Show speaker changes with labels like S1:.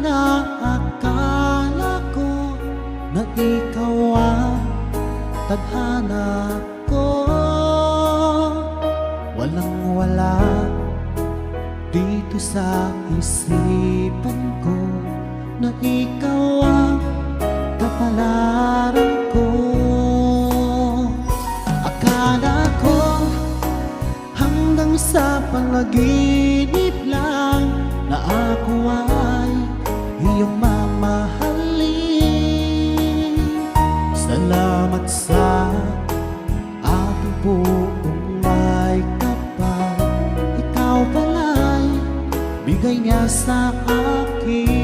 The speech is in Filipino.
S1: Akala ko na ikaw ang tadhana ko. Walang-wala dito sa isipan ko na ikaw ang kapalaran ko. Akala ko hanggang sa panaginip lang na ako ay iyong mamahalin. Salamat sa aking buong may kapal. Ikaw pala'y bigay niya sa akin.